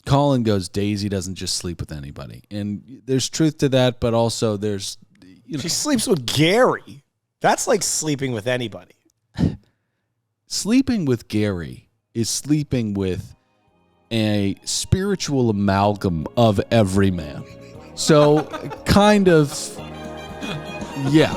Colin goes, Daisy doesn't just sleep with anybody. And there's truth to that, but also there's, She sleeps with Gary. That's like sleeping with anybody. Sleeping with Gary is sleeping with a spiritual amalgam of every man. So, kind of, yeah.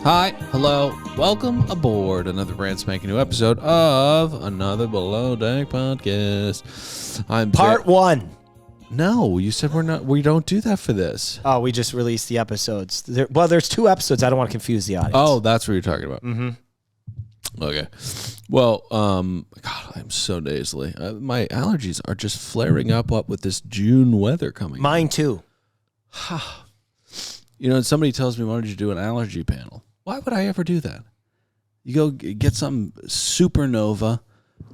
Hi, hello, welcome aboard another brand spanking new episode of another Below Deck podcast. I'm Part 1. No, you said we don't do that for this. Oh, we just released the episodes. There's 2 episodes. I don't want to confuse the audience. Oh, that's what you're talking about. Mm-hmm. Okay. Well, God, I'm so nasally. My allergies are just flaring up with this June weather coming. Mine too. Somebody tells me, why don't you do an allergy panel? Why would I ever do that? You go get some supernova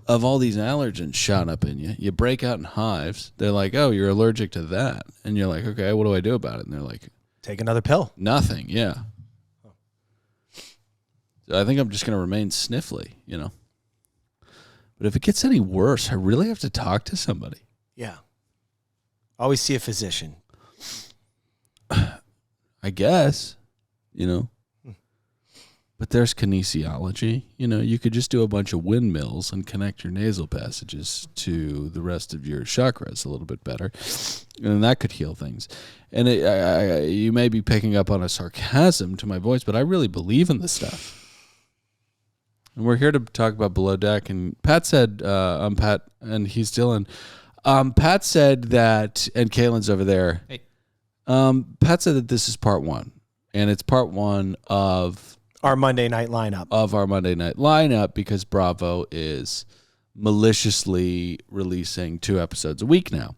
of all these allergens shot up in you. You break out in hives. They're like, oh, you're allergic to that. And you're like, okay, what do I do about it? And they're like, take another pill. Nothing, yeah. So I think I'm just going to remain sniffly, But if it gets any worse, I really have to talk to somebody. Yeah. Always see a physician. I guess, But there's kinesiology. You could just do a bunch of windmills and connect your nasal passages to the rest of your chakras a little bit better. And that could heal things. And you may be picking up on a sarcasm to my voice, but I really believe in this stuff. And we're here to talk about Below Deck. And Pat said, I'm Pat, and he's Dylan. Pat said that, and Kaylin's over there. Hey. Pat said that this is part 1. And it's part 1 of our Monday night lineup. Because Bravo is maliciously releasing 2 episodes a week now.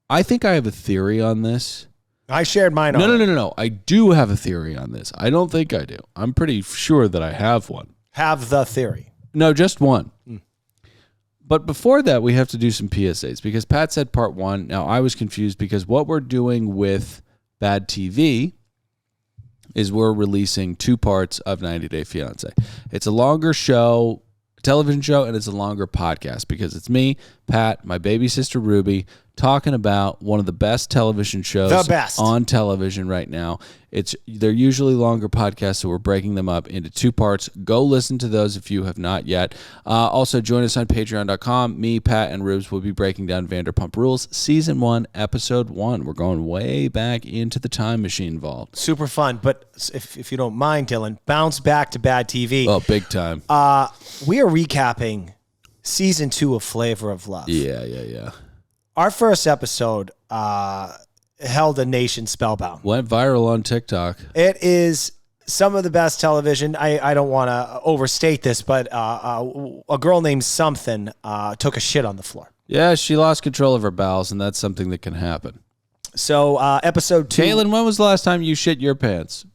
I think I have a theory on this. I shared mine on No. I do have a theory on this. I don't think I do. I'm pretty sure that I have one. Have the theory. No, just one. But before that, we have to do some PSAs because Pat said part 1. Now, I was confused because what we're doing with Bad TV is we're releasing 2 parts of 90 Day Fiancé. It's a longer show, television show, and it's a longer podcast because it's me, Pat, my baby sister Ruby, talking about one of the best television shows on television right now. They're usually longer podcasts, so we're breaking them up into 2 parts. Go listen to those if you have not yet. Also, join us on patreon.com. Me, Pat, and Rubes will be breaking down Vanderpump Rules, Season 1, Episode 1. We're going way back into the time machine vault. Super fun, but if you don't mind, Dylan, bounce back to Bad TV. Oh, big time. We are recapping Season 2 of Flavor of Love. Yeah. Our first episode held a nation spellbound. Went viral on TikTok. It is some of the best television. I don't want to overstate this, but a girl named Something took a shit on the floor. Yeah, she lost control of her bowels, and that's something that can happen. So episode 2. Kaylin, when was the last time you shit your pants?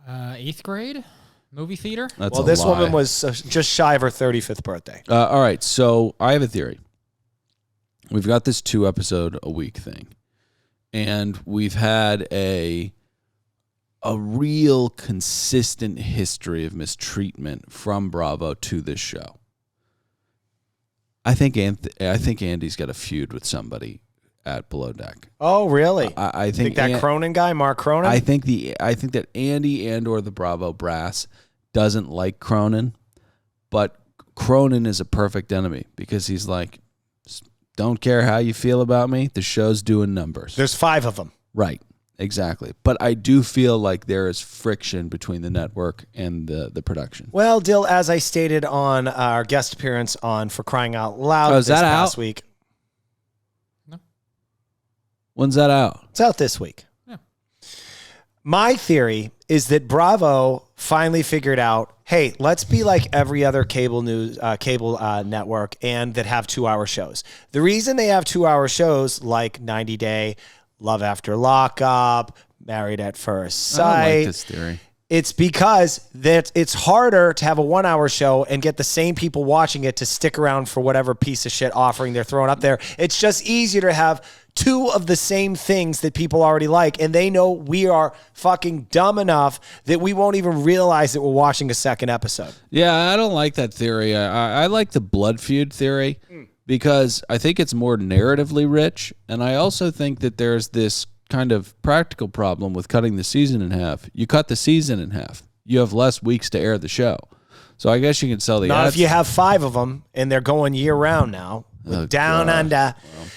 8th grade? Movie theater? That's this woman was just shy of her 35th birthday. All right, so I have a theory. We've got this 2 episode a week thing, and we've had a real consistent history of mistreatment from Bravo to this show. I think Andy's got a feud with somebody at Below Deck. Oh, really? I think that Cronin guy, Mark Cronin. I think that Andy and/or the Bravo brass doesn't like Cronin, but Cronin is a perfect enemy because he's like, don't care how you feel about me. The show's doing numbers. There's 5 of them. Right. Exactly. But I do feel like there is friction between the network and the production. Well, Dill, as I stated on our guest appearance on For Crying Out Loud this past week. No. When's that out? It's out this week. Yeah. My theory is that Bravo finally figured out, hey, let's be like every other cable network and that have 2-hour shows. The reason they have 2-hour shows like 90 Day, Love After Lockup, Married at First Sight, I don't like this theory. It's because that it's harder to have a 1 hour show and get the same people watching it to stick around for whatever piece of shit offering they're throwing up there. It's just easier to have two of the same things that people already like, and they know we are fucking dumb enough that we won't even realize that we're watching a second episode. Yeah, I don't like that theory. I like the blood feud theory because I think it's more narratively rich, and I also think that there's this kind of practical problem with cutting the season in half. You cut the season in half, you have less weeks to air the show. So I guess you can sell the Not ads. if you have 5 of them and they're going year round now. Down under. Well.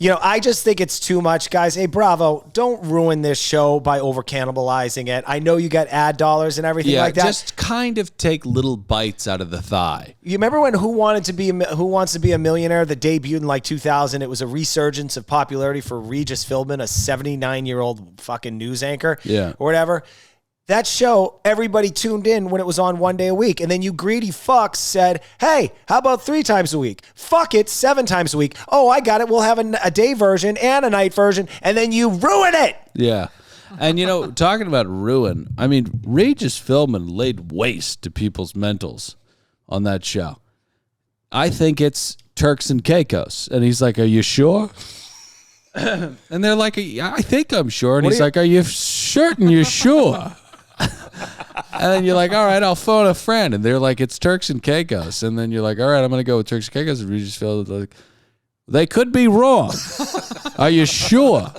You know, I just think it's too much, guys. Hey, Bravo, don't ruin this show by over cannibalizing it. I know you got ad dollars and everything like that. Just kind of take little bites out of the thigh. You remember when Who Wants to Be a Millionaire that debuted in like 2000? It was a resurgence of popularity for Regis Philbin, a 79-year-old fucking news anchor, or whatever. That show, everybody tuned in when it was on 1 day a week. And then you greedy fucks said, hey, how about 3 times a week? Fuck it, 7 times a week. Oh, I got it. We'll have a day version and a night version. And then you ruin it. Yeah. And, you know, talking about ruin, I mean, Regis Philbin laid waste to people's mentals on that show. I think it's Turks and Caicos. And he's like, are you sure? And they're like, I think I'm sure. And he's like, are you certain you're sure? And then you're like, all right, I'll phone a friend. And they're like, it's Turks and Caicos. And then you're like, all right, I'm going to go with Turks and Caicos. And Regis Philbin like, they could be wrong. Are you sure?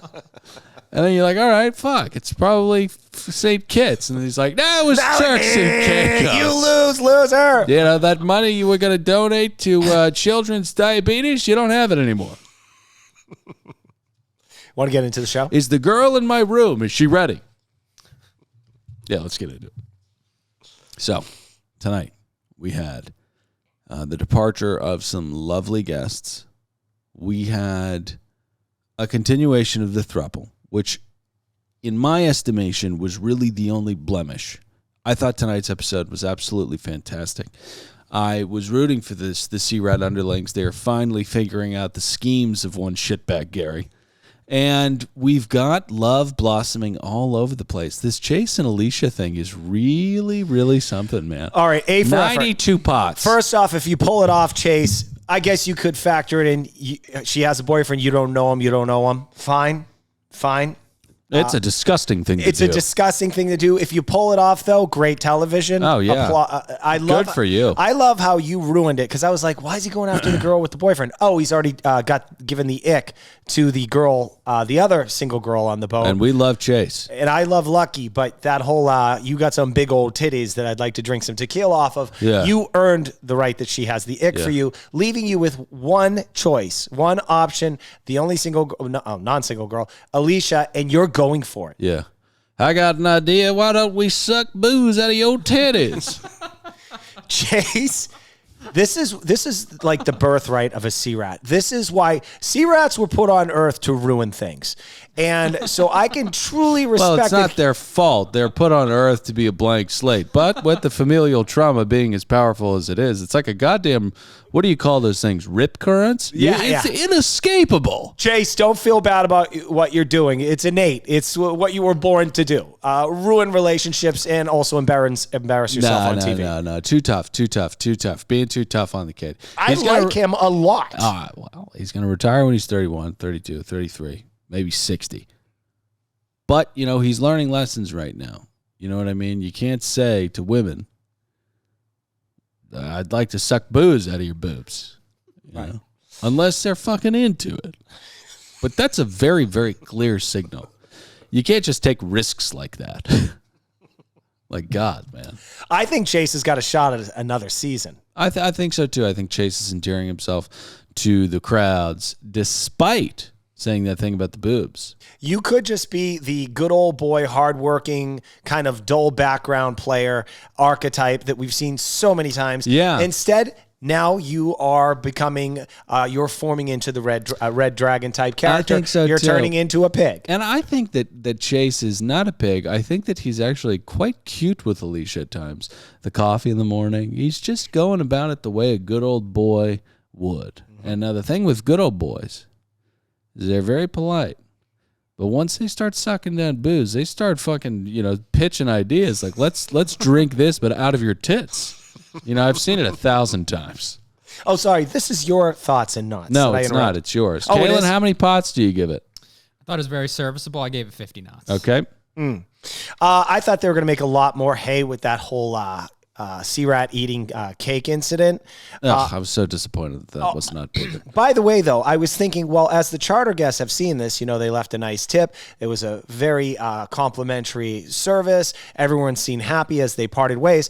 And then you're like, all right, fuck. It's probably St. Kitts. And he's like, no, it was Turks and Caicos. You lose, loser. You know, that money you were going to donate to children's diabetes, you don't have it anymore. Want to get into the show? Is the girl in my room, is she ready? Yeah, let's get into it. So, tonight, we had the departure of some lovely guests. We had a continuation of the throuple, which, in my estimation, was really the only blemish. I thought tonight's episode was absolutely fantastic. I was rooting for the C-Rat underlings. They're finally figuring out the schemes of one shitbag Gary. And we've got love blossoming all over the place. This Chase and Alicia thing is really, really something, man. All right, A for 92 pots. First off, if you pull it off, Chase, I guess you could factor it in. She has a boyfriend. You don't know him. Fine. It's a disgusting thing to do. It's a disgusting thing to do. If you pull it off, though, great television. Oh, yeah. Good for you. I love how you ruined it because I was like, why is he going after the girl with the boyfriend? Oh, he's already got given the ick to the girl, the other single girl on the boat. And we love Chase. And I love Lucky, but that whole, you got some big old titties that I'd like to drink some tequila off of. Yeah. You earned the right that she has the ick for you, leaving you with one choice, one option, the only non-single girl, Alicia, and you're going for it. Yeah. I got an idea. Why don't we suck booze out of your titties? Chase, this is like the birthright of a sea rat. This is why sea rats were put on Earth to ruin things. And so I can truly respect Well, it's not their fault. They're put on Earth to be a blank slate. But with the familial trauma being as powerful as it is, it's like a goddamn, what do you call those things? Rip currents? It's inescapable. Chase, don't feel bad about what you're doing. It's innate. It's what you were born to do. Ruin relationships and also embarrass yourself on TV. No. Too tough. Being too tough on the kid. I like him a lot. Well, he's going to retire when he's 31, 32, 33, maybe 60. But, you know, he's learning lessons right now. You know what I mean? You can't say to women, I'd like to suck booze out of your boobs. You know? Unless they're fucking into it. But that's a very, very clear signal. You can't just take risks like that. Like God, man. I think Chase has got a shot at another season. I think so, too. I think Chase is endearing himself to the crowds despite saying that thing about the boobs. You could just be the good old boy, hardworking, kind of dull background player archetype that we've seen so many times. Yeah. Instead, now you are becoming, you're forming into the red dragon type character. I think so, you're too. turning into a pig. And I think that Chase is not a pig. I think that he's actually quite cute with Alicia at times. The coffee in the morning. He's just going about it the way a good old boy would. And now the thing with good old boys is they're very polite. But once they start sucking down booze, they start fucking, pitching ideas like let's drink this, but out of your tits. I've seen it 1,000 times. Oh, sorry. This is your thoughts and knots. No, it's not. It's yours. Oh, Kaylin, how many pots do you give it? I thought it was very serviceable. I gave it 50 knots. Okay. I thought they were going to make a lot more hay with that whole sea rat eating cake incident. I was so disappointed that was not bigger. By the way, though, I was thinking, well, as the charter guests have seen this, they left a nice tip. It was a very complimentary service. Everyone seemed happy as they parted ways.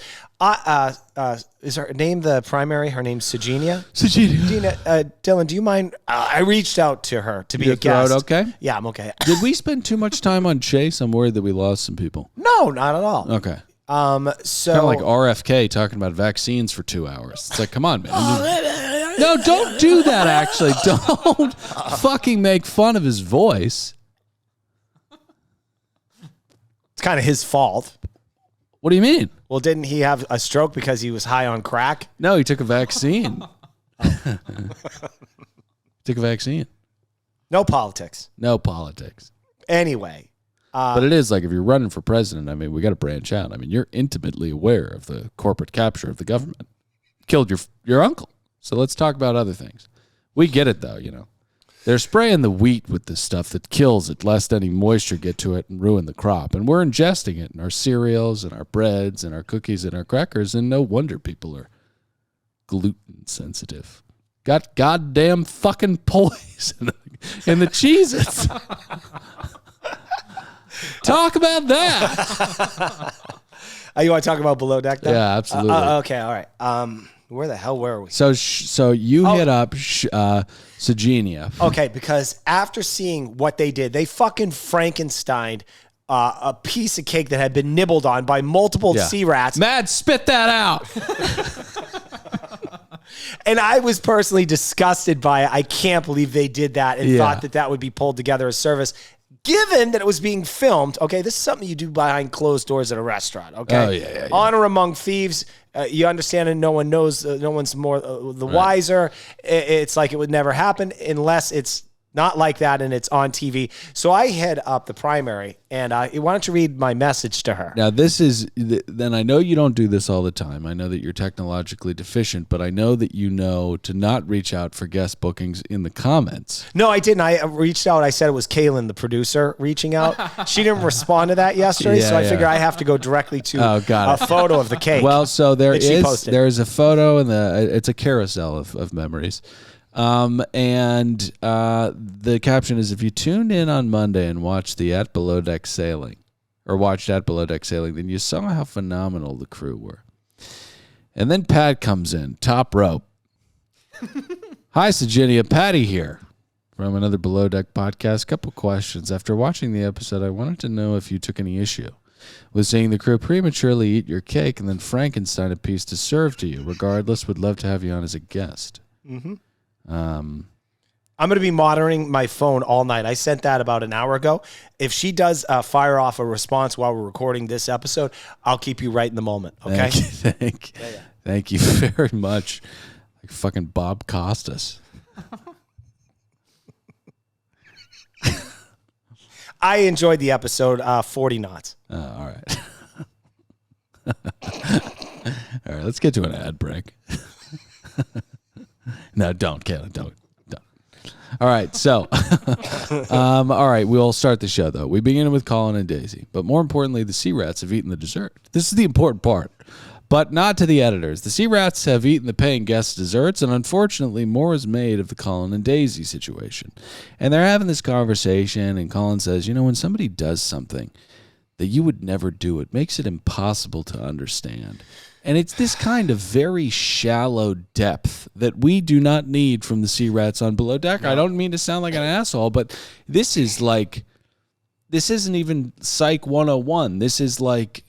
Is her name the primary? Her name's Sigenia? Sigenia. Dylan, do you mind? I reached out to her to be a guest. Okay? Yeah, I'm okay. Did we spend too much time on Chase? I'm worried that we lost some people. No, not at all. Okay. So kind of like RFK talking about vaccines for 2 hours. It's like, come on, man. No, don't do that, actually. Don't fucking make fun of his voice. It's kind of his fault. What do you mean? Well, didn't he have a stroke because he was high on crack? No, he took a vaccine. Took a vaccine. No politics. No politics. Anyway. But it is like if you're running for president, we got to branch out. You're intimately aware of the corporate capture of the government. Killed your uncle. So let's talk about other things. We get it, though, They're spraying the wheat with this stuff that kills it, lest any moisture get to it and ruin the crop. And we're ingesting it in our cereals and our breads and our cookies and our crackers, and no wonder people are gluten sensitive. Got goddamn fucking poison in the Cheez-Its. Talk about that. You want to talk about Below Deck, though? Yeah, absolutely. Okay, all right. Where the hell were we? So you hit up Sigenia. Okay, because after seeing what they did, they fucking Frankenstein a piece of cake that had been nibbled on by multiple sea rats. Mad, spit that out. And I was personally disgusted by it. I can't believe they did that and thought that would be pulled together as service. Given that it was being filmed, okay, this is something you do behind closed doors at a restaurant, okay? Oh, yeah. Honor among thieves. You understand, and no one knows, no one's more the wiser. It's like it would never happen unless it's not like that and it's on TV. So I head up the primary, and why don't you read my message to her? Now, then I know you don't do this all the time. I know that you're technologically deficient, but I know that you know to not reach out for guest bookings in the comments. No, I didn't. I reached out. I said it was Kaylin, the producer, reaching out. She didn't respond to that yesterday, so I figure I have to go directly to a photo of the cake. Well, so there's a photo, and it's a carousel of memories. And the caption is, if you tuned in on Monday and watched the At Below Deck Sailing, then you saw how phenomenal the crew were. And then Pat comes in, top rope. Hi, Sigenia, Patty here from another Below Deck podcast. Couple questions. After watching the episode, I wanted to know if you took any issue with seeing the crew prematurely eat your cake and then Frankenstein a piece to serve to you. Regardless, would love to have you on as a guest. Mm-hmm. I'm going to be monitoring my phone all night. I sent that about an hour ago. If she does fire off a response while we're recording this episode, I'll keep you right in the moment. Okay. Thank you very much. Like fucking Bob Costas. I enjoyed the episode. 40 knots. All right. All right. Let's get to an ad break. No, don't, Kaylin, don't. All right, so, all right, we'll start the show, though. We begin with Colin and Daisy, but more importantly, the sea rats have eaten the dessert. This is the important part, but not to the editors. The sea rats have eaten the paying guests' desserts, and unfortunately, more is made of the Colin and Daisy situation. And they're having this conversation, and Colin says, when somebody does something that you would never do, it makes it impossible to understand. And it's this kind of very shallow depth that we do not need from the sea rats on Below Deck. I don't mean to sound like an asshole, but this isn't even Psych 101. This is like,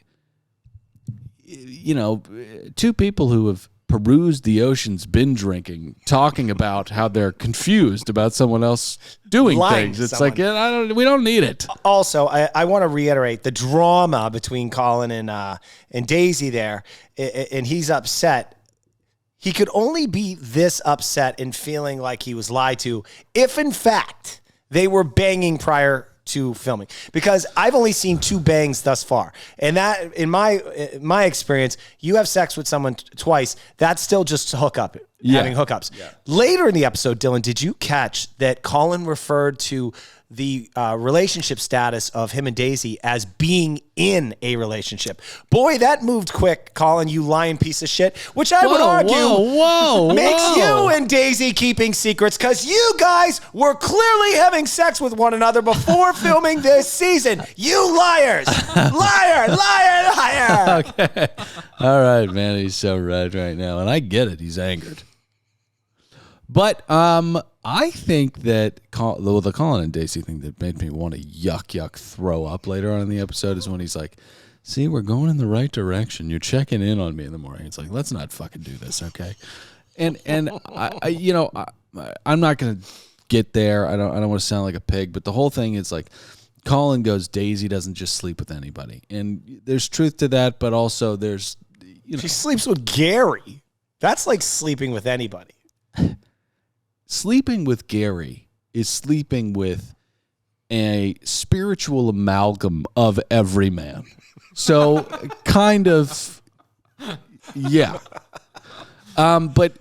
two people who have perused the ocean's been drinking, talking about how they're confused about someone else doing things. It's like, we don't need it. Also, I want to reiterate the drama between Colin and Daisy there, and he's upset. He could only be this upset and feeling like he was lied to if, in fact, they were banging prior to filming? Because I've only seen 2 bangs thus far. And that, in my experience, you have sex with someone twice, that's still just hookup, having hookups. Yeah. Later in the episode, Dylan, did you catch that Colin referred to the relationship status of him and Daisy as being in a relationship? Boy, that moved quick, Colin, you lying piece of shit, which I would argue makes you and Daisy keeping secrets, because you guys were clearly having sex with one another before filming this season. You liars. Liar, liar, liar. Okay. All right, man. He's so red right now. And I get it. He's angered. But I think that the Colin and Daisy thing that made me want to yuck throw up later on in the episode is when he's like, see, we're going in the right direction. You're checking in on me in the morning. It's like, let's not fucking do this, okay? And I'm not going to get there. I don't want to sound like a pig, but the whole thing is like, Colin goes, Daisy doesn't just sleep with anybody. And there's truth to that, but also there's, she sleeps with Gary. That's like sleeping with anybody. Sleeping with Gary is sleeping with a spiritual amalgam of every man. So kind of, yeah. But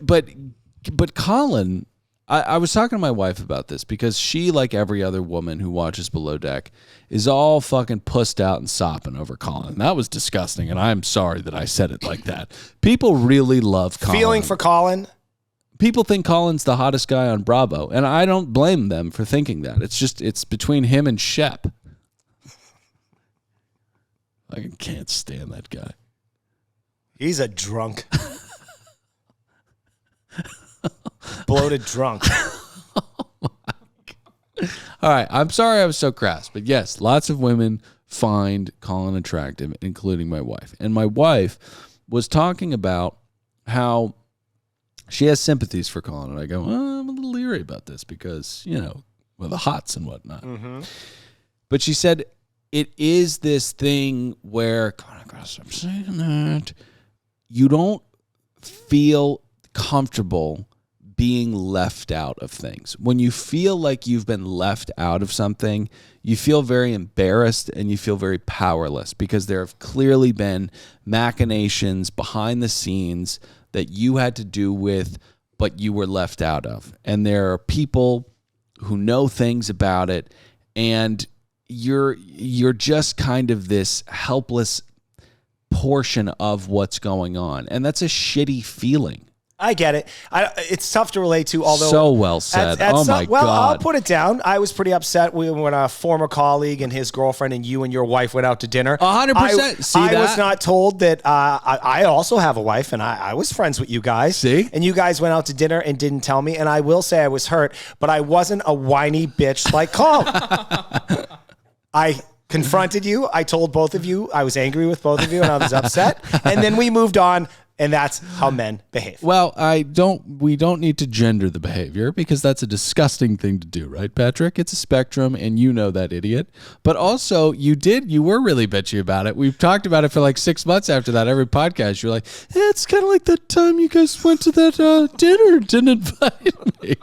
Colin, I was talking to my wife about this because she, like every other woman who watches Below Deck, is all fucking pussed out and sopping over Colin. That was disgusting, and I'm sorry that I said it like that. People really love Colin. Feeling for Colin? People think Colin's the hottest guy on Bravo, and I don't blame them for thinking that. It's between him and Shep. I can't stand that guy. He's a drunk. Bloated drunk. All right, I'm sorry I was so crass, but yes, lots of women find Colin attractive, including my wife. And my wife was talking about how she has sympathies for Colin, and I go, I'm a little leery about this because, the hots and whatnot. Mm-hmm. But she said it is this thing where, I'm saying that, you don't feel comfortable being left out of things. When you feel like you've been left out of something, you feel very embarrassed and you feel very powerless because there have clearly been machinations behind the scenes that you had to do with, but you were left out of. And there are people who know things about it, and you're just kind of this helpless portion of what's going on. And that's a shitty feeling. I get it. It's tough to relate to, although... So well said. My God. I'll God. put it down. I was pretty upset when a former colleague and his girlfriend and you and your wife went out to dinner. 100%. I was not told that I also have a wife, and I was friends with you guys. See? And you guys went out to dinner and didn't tell me, and I will say I was hurt, but I wasn't a whiny bitch like Colin. I confronted you. I told both of you I was angry with both of you, and I was upset. And then we moved on. And that's how men behave. Well, we don't need to gender the behavior because that's a disgusting thing to do, right, Patrick? It's a spectrum, and you know that, idiot. But also, you were really bitchy about it. We've talked about it for like 6 months after that. Every podcast, you're like, it's kind of like that time you guys went to that dinner and didn't invite me.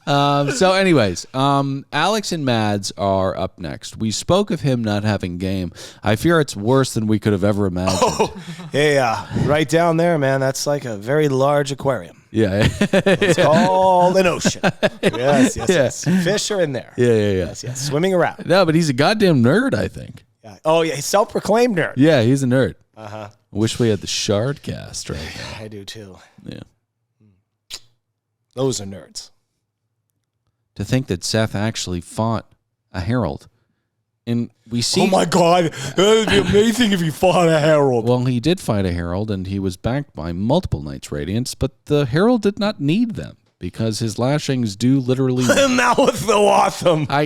So anyways, Alex and Mads are up next. We spoke of him not having game. I fear it's worse than we could have ever imagined. Oh, yeah, right down there, man. That's like a very large aquarium. Yeah. It's called an ocean. Yes. Fish are in there. Yeah. Yes. Swimming around. No, but he's a goddamn nerd, I think. Yeah. Oh, yeah. He's self-proclaimed nerd. Yeah, he's a nerd. Uh-huh. I wish we had the Shard cast right now. I do, too. Yeah. Those are nerds. To think that Seth actually fought a herald. And we see... Oh, my God. It would be amazing if he fought a herald. Well, he did fight a herald, and he was backed by multiple Knights Radiants, but the herald did not need them because his lashings do literally... And that was so awesome. God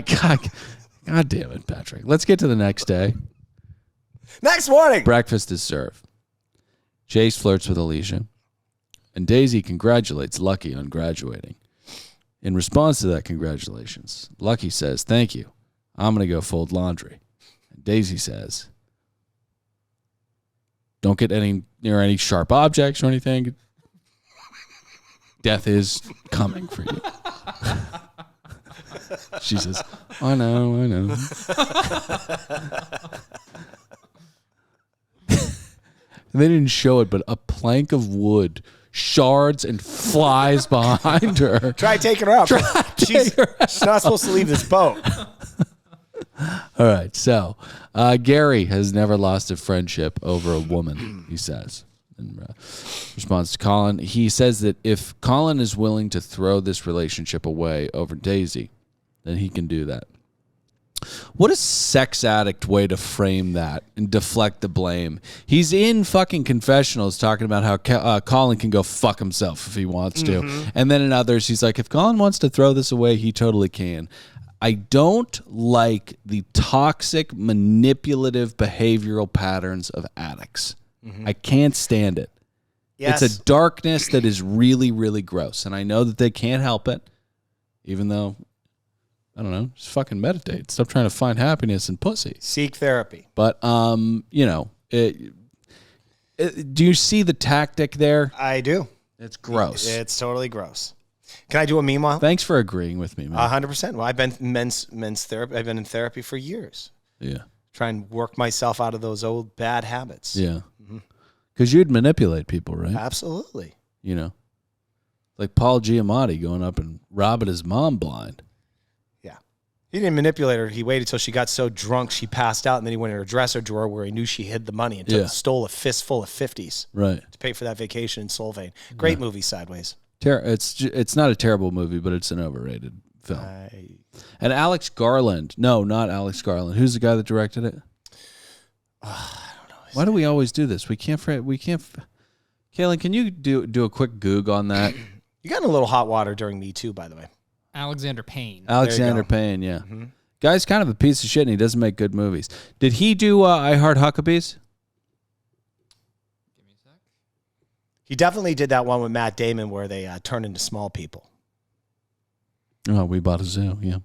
damn it, Patrick. Let's get to the next day. Next morning. Breakfast is served. Jace flirts with Alicia, and Daisy congratulates Lucky on graduating. In response to that congratulations, Lucky says, thank you. I'm going to go fold laundry. And Daisy says, don't get near any sharp objects or anything. Death is coming for you. She says, I know. They didn't show it, but a plank of wood shards and flies behind her. Try taking her out. She's not supposed to leave this boat. All right, so Gary has never lost a friendship over a woman, he says. In response to Colin, he says that if Colin is willing to throw this relationship away over Daisy, then he can do that. What a sex addict way to frame that and deflect the blame. He's in fucking confessionals talking about how Colin can go fuck himself if he wants to. And then in others, he's like, if Colin wants to throw this away, he totally can. I don't like the toxic, manipulative behavioral patterns of addicts. I can't stand it. Yes. It's a darkness that is really, really gross. And I know that they can't help it, even though... I don't know. Just fucking meditate. Stop trying to find happiness in pussy. Seek therapy. But, you know, do you see the tactic there? I do. It's gross. It's totally gross. Can I do a meanwhile? Thanks for agreeing with me, man. 100%. Well, I've been men's therapy. I've been in therapy for years. Yeah. Try and work myself out of those old bad habits. Yeah. Because you'd manipulate people, right? Absolutely. You know, like Paul Giamatti going up and robbing his mom blind. He didn't manipulate her. He waited till she got so drunk she passed out, and then he went in her dresser drawer where he knew she hid the money and stole a fistful of 50s right to pay for that vacation in Solvang. Great movie, Sideways. It's not a terrible movie, but it's an overrated film. And Alex Garland. No, not Alex Garland. Who's the guy that directed it? I don't know. Why do we always do this? We can't. Kaylin, can you do a quick Goog on that? You got in a little hot water during Me Too, by the way. Alexander Payne. Alexander Payne, yeah. Guy's kind of a piece of shit, and he doesn't make good movies. Did he do I Heart Huckabees? Give me a sec. He definitely did that one with Matt Damon where they turn into small people. Oh, We Bought a Zoo, yeah.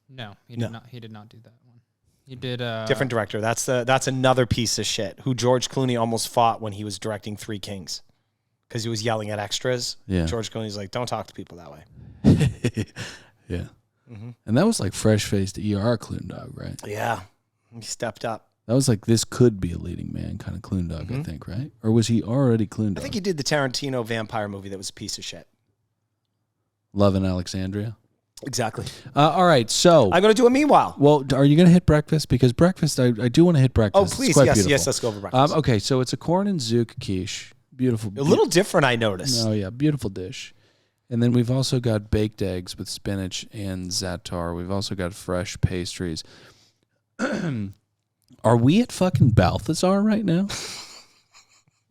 No, he did not. He did not do that one. He did different director. That's another piece of shit who George Clooney almost fought when he was directing Three Kings because he was yelling at extras. Yeah. George Clooney's like, don't talk to people that way. Yeah. And that was like fresh-faced ER Clundog, right? Yeah. He stepped up. That was like this could be a leading man kind of Clundog, I think, right? Or was he already Clundog? I think he did the Tarantino vampire movie that was a piece of shit. Love in Alexandria? Exactly. All right, so... I'm going to do a meanwhile. Well, are you going to hit breakfast? Because breakfast, I do want to hit breakfast. Oh, please. Beautiful. Yes, let's go over breakfast. Okay, so it's a corn and zook quiche. Beautiful. A little different, I noticed. Oh, yeah, beautiful dish. And then we've also got baked eggs with spinach and za'atar. We've also got fresh pastries. Are we at fucking Balthazar right now?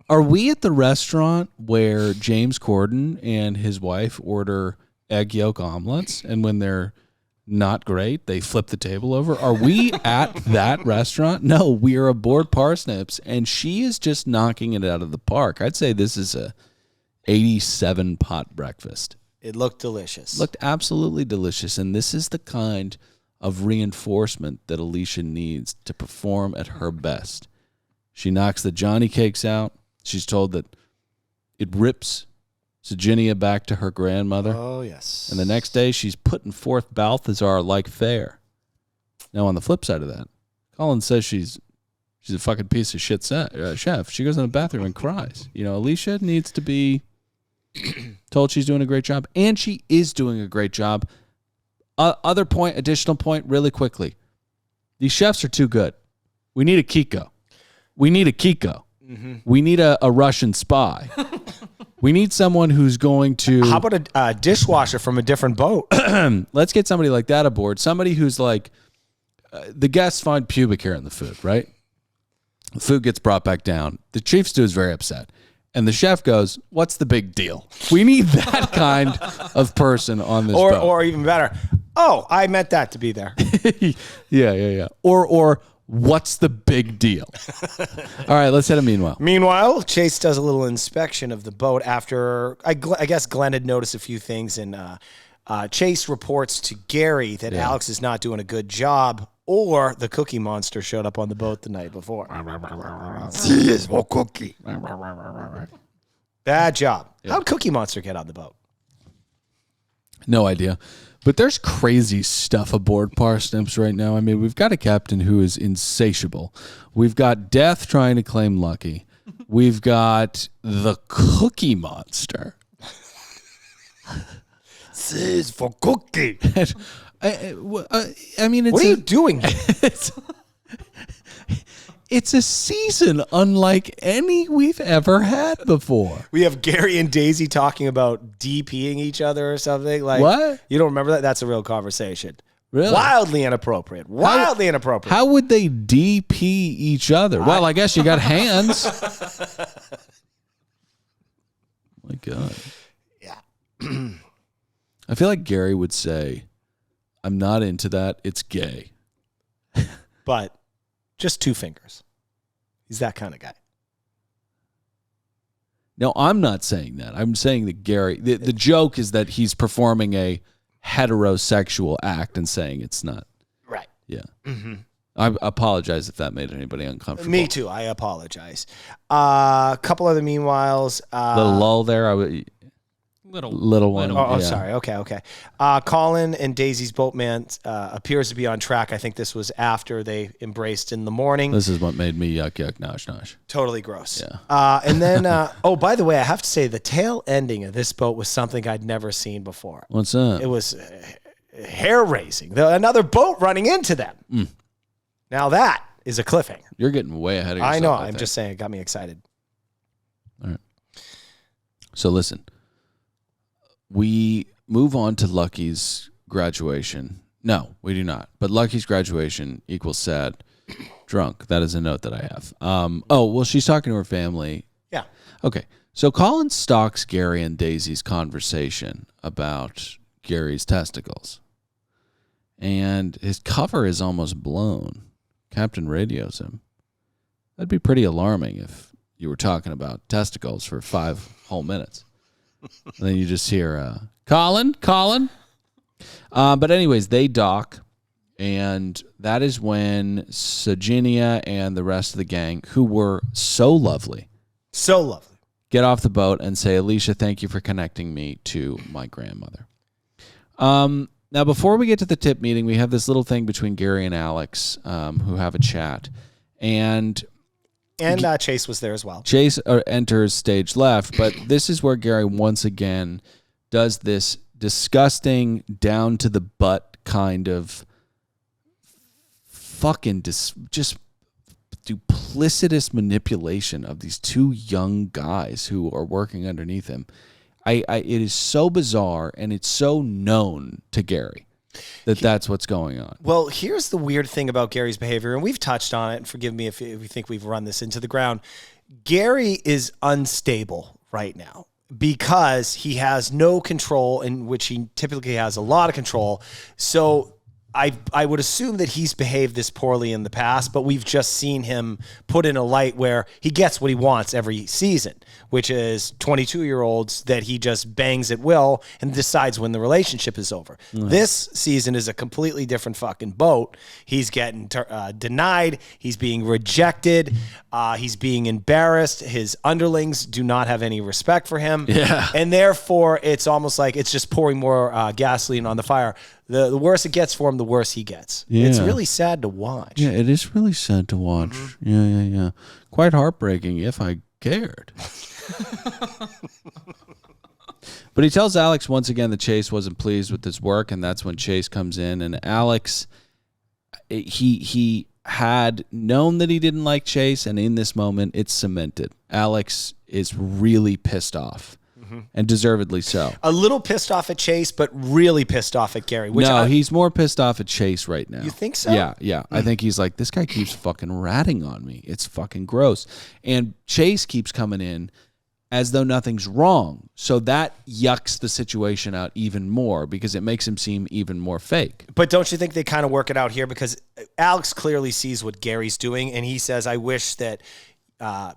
Are we at the restaurant where James Corden and his wife order egg yolk omelets, and when they're not great, they flip the table over? Are we at that restaurant? No, we are aboard Parsnips, and she is just knocking it out of the park. I'd say this is a 87 pot breakfast. It looked delicious. Looked absolutely delicious, and this is the kind of reinforcement that Alicia needs to perform at her best. She knocks the Johnny cakes out. She's told that it rips Virginia back to her grandmother. Oh, yes. And the next day, she's putting forth Balthazar like fare. Now, on the flip side of that, Colin says she's a fucking piece of shit chef. She goes in the bathroom and cries. You know, Alicia needs to be told she's doing a great job, and she is doing a great job. Additional point, really quickly. These chefs are too good. We need a Kiko. We need a Russian spy. We need someone who's going to... How about a dishwasher from a different boat? Let's get somebody like that aboard. Somebody who's like... the guests find pubic hair in the food, right? The food gets brought back down. The chief stew is very upset. And the chef goes, what's the big deal? We need that kind of person on this boat. Or even better, oh, I meant that to be there. Yeah. Or what's the big deal? All right, let's hit a meanwhile. Meanwhile, Chase does a little inspection of the boat after, I guess Glenn had noticed a few things, and Chase reports to Gary that Alex is not doing a good job, or the Cookie Monster showed up on the boat the night before. Cookie. Bad job. How'd Cookie Monster get on the boat? No idea. But there's crazy stuff aboard Parsnips right now. I mean, we've got a captain who is insatiable. We've got Death trying to claim Lucky. We've got the Cookie Monster. This is for Cookie. I mean, it's what are you doing? It's a season unlike any we've ever had before. We have Gary and Daisy talking about DPing each other or something. Like, what? You don't remember that? That's a real conversation. Really? Wildly inappropriate. Wildly inappropriate. How would they DP each other? Well, I guess you got hands. My God. Yeah. I feel like Gary would say, I'm not into that. It's gay. But just 2 fingers. He's that kind of guy. No, I'm not saying that. I'm saying that Gary, the joke is that he's performing a heterosexual act and saying it's not. Right. Yeah. Mm-hmm. I apologize if that made anybody uncomfortable. Me too. I apologize. A couple other meanwhiles. Little lull there. Little one. Oh, sorry. Okay. Colin and Daisy's boatman appears to be on track. I think this was after they embraced in the morning. This is what made me yuck, nosh, nosh. Totally gross. Yeah. And then, by the way, I have to say the tail ending of this boat was something I'd never seen before. What's that? It was hair-raising. Another boat running into them. Mm. Now that is a cliffhanger. You're getting way ahead of yourself. I know. I'm just saying. It got me excited. All right. So listen. We move on to Lucky's graduation. No, we do not. But Lucky's graduation equals sad, drunk. That is a note that I have. She's talking to her family. Yeah. Okay. So Colin stalks Gary and Daisy's conversation about Gary's testicles. And his cover is almost blown. Captain radios him. That'd be pretty alarming if you were talking about testicles for 5 whole minutes. And then you just hear, Colin. But anyways, they dock. And that is when Soginia and the rest of the gang, who were so lovely, get off the boat and say, Alicia, thank you for connecting me to my grandmother. Now, before we get to the tip meeting, we have this little thing between Gary and Alex who have a chat. And Chase was there as well. Chase enters stage left, but this is where Gary once again does this disgusting, down to the butt kind of fucking just duplicitous manipulation of these 2 young guys who are working underneath him. It is so bizarre, and it's so known to Gary that's what's going on. Well, here's the weird thing about Gary's behavior, and we've touched on it, and forgive me if we think we've run this into the ground. Gary is unstable right now because he has no control, in which he typically has a lot of control. So I would assume that he's behaved this poorly in the past, but we've just seen him put in a light where he gets what he wants every season, which is 22-year-olds that he just bangs at will and decides when the relationship is over. This season is a completely different fucking boat. He's getting denied. He's being rejected. He's being embarrassed. His underlings do not have any respect for him. Yeah. And therefore, it's almost like it's just pouring more gasoline on the fire. The worse it gets for him, the worse he gets. Yeah. It's really sad to watch. Yeah, it is really sad to watch. Mm-hmm. Yeah. Quite heartbreaking if I cared. But he tells Alex once again that Chase wasn't pleased with his work, and that's when Chase comes in. And Alex, he had known that he didn't like Chase, and in this moment, it's cemented. Alex is really pissed off. And deservedly so. A little pissed off at Chase, but really pissed off at Gary. He's more pissed off at Chase right now. You think so? Yeah. I think he's like, this guy keeps fucking ratting on me. It's fucking gross. And Chase keeps coming in as though nothing's wrong. So that yucks the situation out even more because it makes him seem even more fake. But don't you think they kind of work it out here? Because Alex clearly sees what Gary's doing, and he says, I wish that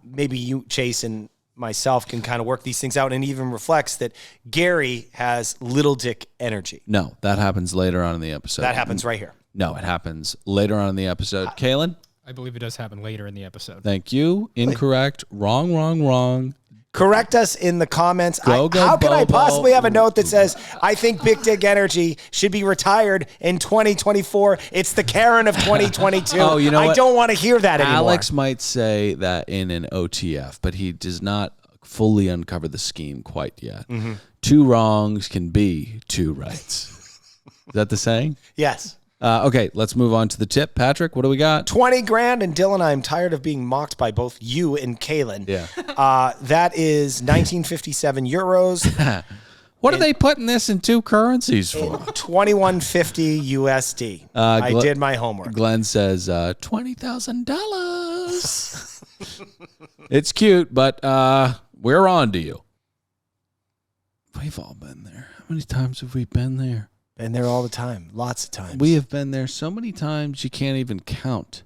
maybe you, Chase, and myself can kind of work these things out, and even reflects that Gary has little dick energy. No, that happens later on in the episode. That happens right here. No, it happens later on in the episode. Kaylin? I believe it does happen later in the episode. Thank you. Incorrect. Wrong. Correct us in the comments. Go, How can I Bobo. possibly have a note that says, I think Big Dick Energy should be retired in 2024? It's the Karen of 2022. Oh, you know I what? don't want to hear that anymore. Alex might say that in an OTF, but he does not fully uncover the scheme quite yet. Mm-hmm. 2 wrongs can be 2 rights. Is that the saying? Yes. Okay, let's move on to the tip. Patrick, what do we got? 20 grand, and Dylan, I'm tired of being mocked by both you and Kaylin. Yeah. That is 1957 euros, What are they putting this in 2 currencies for? 2150 USD. I did my homework. Glenn says $20,000. It's cute, but we're on to you. We've all been there. How many times have we been there? Been there all the time. Lots of times. We have been there so many times you can't even count.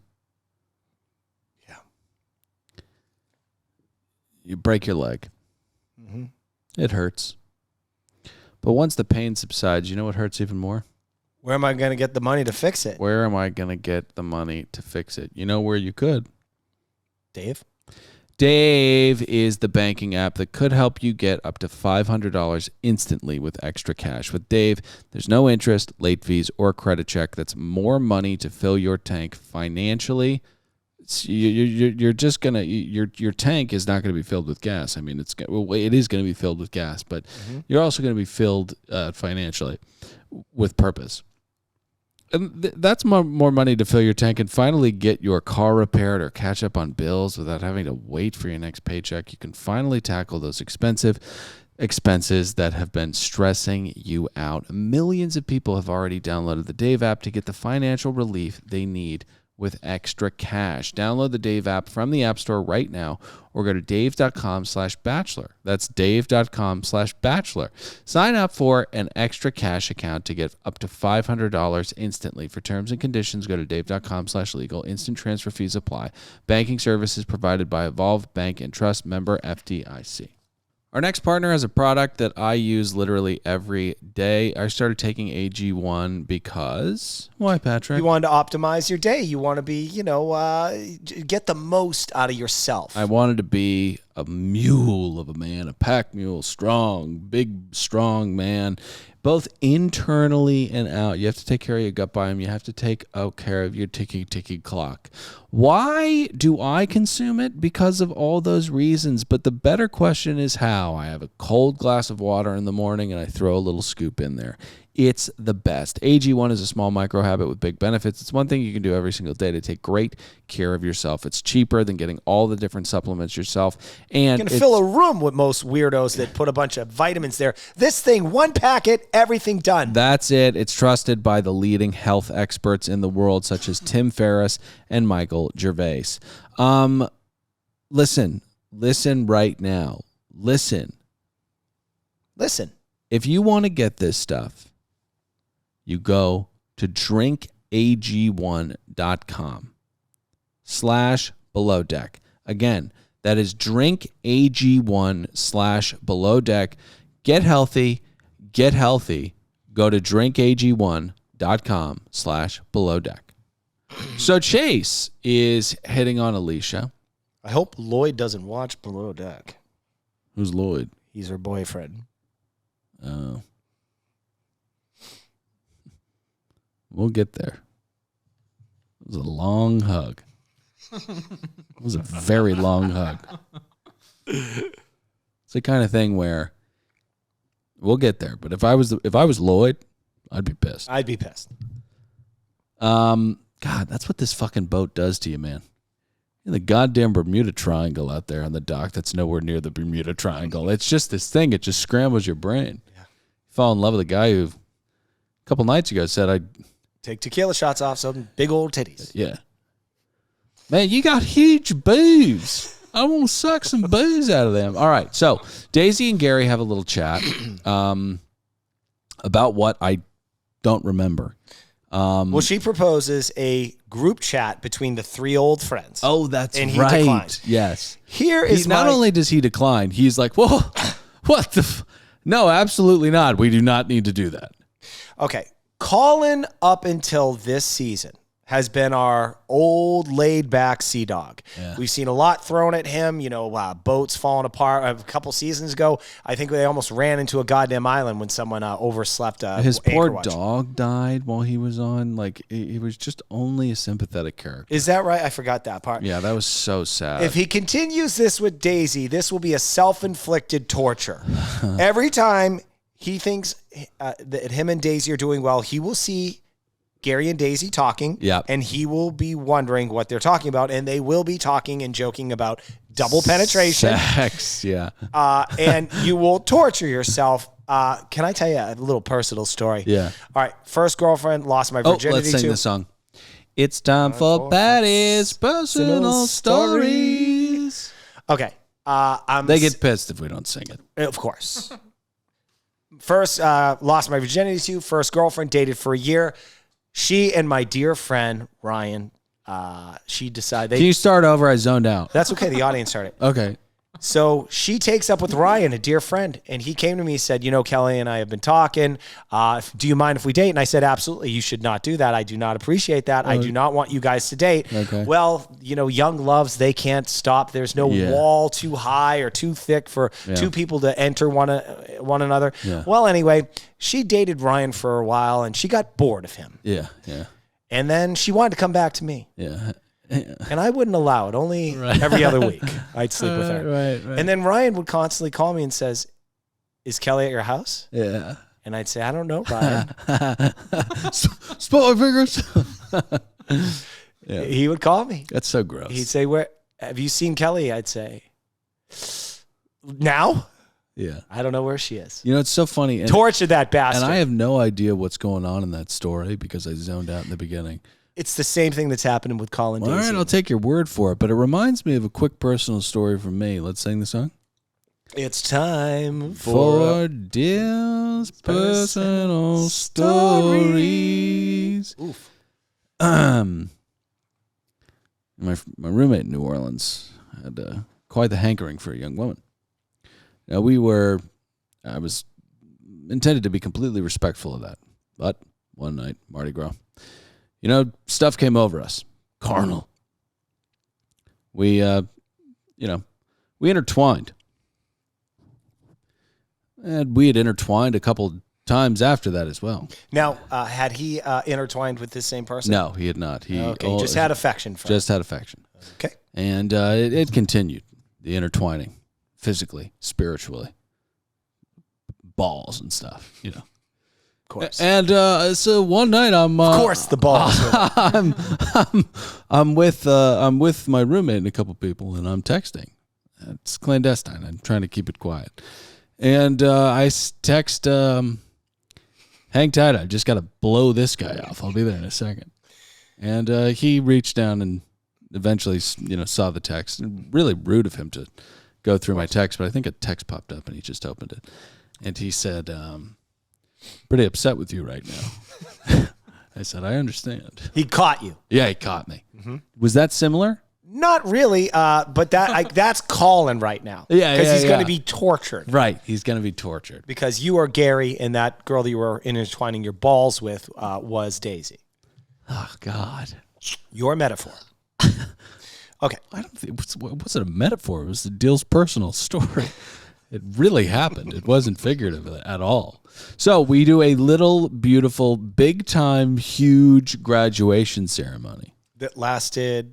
Yeah. You break your leg. Mm-hmm. It hurts. But once the pain subsides, you know what hurts even more? Where am I going to get the money to fix it? Where am I going to get the money to fix it? You know where you could? Dave? Dave is the banking app that could help you get up to $500 instantly with extra cash. With Dave, there's no interest, late fees, or credit check. That's more money to fill your tank financially. You're just gonna your tank is not going to be filled with gas. I mean, it is going to be filled with gas, but you're also going to be filled financially with purpose. And that's more money to fill your tank and finally get your car repaired or catch up on bills without having to wait for your next paycheck. You can finally tackle those expenses that have been stressing you out. Millions of people have already downloaded the Dave app to get the financial relief they need with extra cash. Download the Dave app from the App Store right now or go to dave.com/bachelor. That's dave.com/bachelor. Sign up for an extra cash account to get up to $500 instantly. For terms and conditions, go to dave.com/legal. Instant transfer fees apply. Banking services provided by Evolve Bank and Trust, member FDIC. Our next partner has a product that I use literally every day. I started taking AG1 because... Why, Patrick? You wanted to optimize your day. You want to be, get the most out of yourself. I wanted to be a mule of a man, a pack mule, strong, big, strong man, both internally and out. You have to take care of your gut biome. You have to take care of your ticky clock. Why do I consume it? Because of all those reasons. But the better question is how. I have a cold glass of water in the morning and I throw a little scoop in there. It's the best. AG1 is a small micro habit with big benefits. It's one thing you can do every single day to take great care of yourself. It's cheaper than getting all the different supplements yourself. And you can fill a room with most weirdos that put a bunch of vitamins there. This thing, 1 packet, everything done. That's it. It's trusted by the leading health experts in the world, such as Tim Ferriss and Michael Gervais. Listen right now. Listen. If you want to get this stuff, you go to drinkag1.com/belowdeck. Again, that is drinkag1/belowdeck. Get healthy. Go to drinkag1.com/belowdeck. So Chase is hitting on Alicia. I hope Lloyd doesn't watch Below Deck. Who's Lloyd? He's her boyfriend. Oh. We'll get there. It was a long hug. It was a very long hug. It's the kind of thing where we'll get there. But if I was Lloyd, I'd be pissed. God, that's what this fucking boat does to you, man. The goddamn Bermuda Triangle out there on the dock that's nowhere near the Bermuda Triangle. It's just this thing. It just scrambles your brain. Yeah. Fall in love with a guy who a couple nights ago said I'd take tequila shots off some big old titties. Yeah. Man, you got huge boobs. I want to suck some booze out of them. All right. So Daisy and Gary have a little chat about what I don't remember. Well, she proposes a group chat between the 3 old friends. Oh, that's and right. He declined. Yes. Not only does he decline, he's like, whoa, what the? No, absolutely not. We do not need to do that. Okay. Colin, up until this season, has been our old laid-back sea dog. Yeah. We've seen a lot thrown at him. Boats falling apart. A couple seasons ago, I think they almost ran into a goddamn island when someone overslept. His poor watch. dog died while he was on. Like, he was just only a sympathetic character. Is that right? I forgot that part. Yeah, that was so sad. If he continues this with Daisy, this will be a self-inflicted torture. Every time he thinks that him and Daisy are doing well, he will see Gary and Daisy talking, and he will be wondering what they're talking about, and they will be talking and joking about double penetration. Sex, yeah. And you will torture yourself. Can I tell you a little personal story? Yeah. All right. First girlfriend, lost my virginity let's sing to. the song. It's time for Patty's personal stories. Okay. They get pissed if we don't sing it. Of course. First, lost my virginity to. First girlfriend, dated for a year. She and my dear friend, Ryan, she decided... Can you start over? I zoned out. That's okay. The audience heard it. Okay. So she takes up with Ryan, a dear friend, and he came to me and said, Kelly and I have been talking. Do you mind if we date? And I said, absolutely. You should not do that. I do not appreciate that. I do not want you guys to date. Okay. Well, young loves, they can't stop. There's no wall too high or too thick for two people to enter one another. Yeah. Well, anyway, she dated Ryan for a while, and she got bored of him. Yeah, yeah. And then she wanted to come back to me. Yeah. And I wouldn't allow it. Only every other week I'd sleep with her. Right. And then Ryan would constantly call me and says, is Kelly at your house? Yeah. And I'd say, I don't know, Ryan. Split my fingers. Yeah. He would call me. That's so gross. He'd say, "Where have you seen Kelly?" I'd say, now? Yeah. I don't know where she is. It's so funny. And, Tortured that bastard. and I have no idea what's going on in that story because I zoned out in the beginning. It's the same thing that's happening with Colin All Daisy. right, I'll take your word for it, but it reminds me of a quick personal story from me. Let's sing the song. It's time For Dill's personal stories. Oof. My roommate in New Orleans had quite the hankering for a young woman. Now I was intended to be completely respectful of that, but one night, Mardi Gras, stuff came over us. Carnal. We intertwined. And we had intertwined a couple times after that as well. Now, had he intertwined with this same person? No, he had not. He just had affection for him. Just had affection. Okay. And it continued, the intertwining, physically, spiritually. Balls and stuff, Of course. And so one night of course, the balls. I'm with my roommate and a couple people, and I'm texting. It's clandestine. I'm trying to keep it quiet. And I text, hang tight. I just got to blow this guy off. I'll be there in a second. And he reached down and eventually, saw the text. Really rude of him to go through my text, but I think a text popped up and he just opened it. And he said, pretty upset with you right now. I said, I understand. He caught you. Yeah, he caught me. Mm-hmm. Was that similar? Not really, but that's Colin right now. Yeah, because he's yeah. going to be tortured. Right, he's going to be tortured. Because you are Gary, and that girl that you were intertwining your balls with was Daisy. Oh, God. Your metaphor. Okay. I don't think it wasn't a metaphor. It was the Dill's personal story. It really happened. It wasn't figurative at all. So we do a little, beautiful, big-time, huge graduation ceremony. That lasted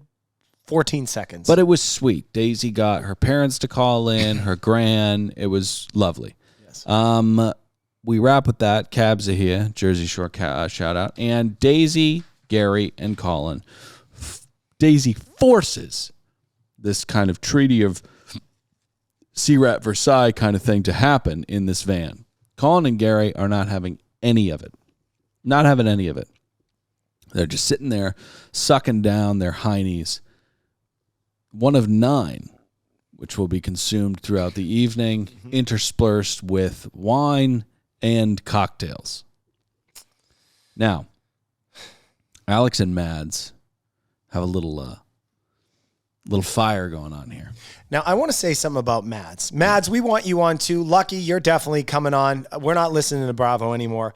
14 seconds. But it was sweet. Daisy got her parents to call in, her gran. It was lovely. Yes. We wrap with that. Cabs are here. Jersey Shore shout out. And Daisy, Gary, and Colin. Daisy forces this kind of treaty of Sea-Rat Versailles kind of thing to happen in this van. Colin and Gary are not having any of it. Not having any of it. They're just sitting there, sucking down their heinies. One of 9, which will be consumed throughout the evening, interspersed with wine and cocktails. Now, Alex and Mads have a little fire going on here. Now, I want to say something about Mads. Mads, we want you on too. Lucky, you're definitely coming on. We're not listening to Bravo anymore.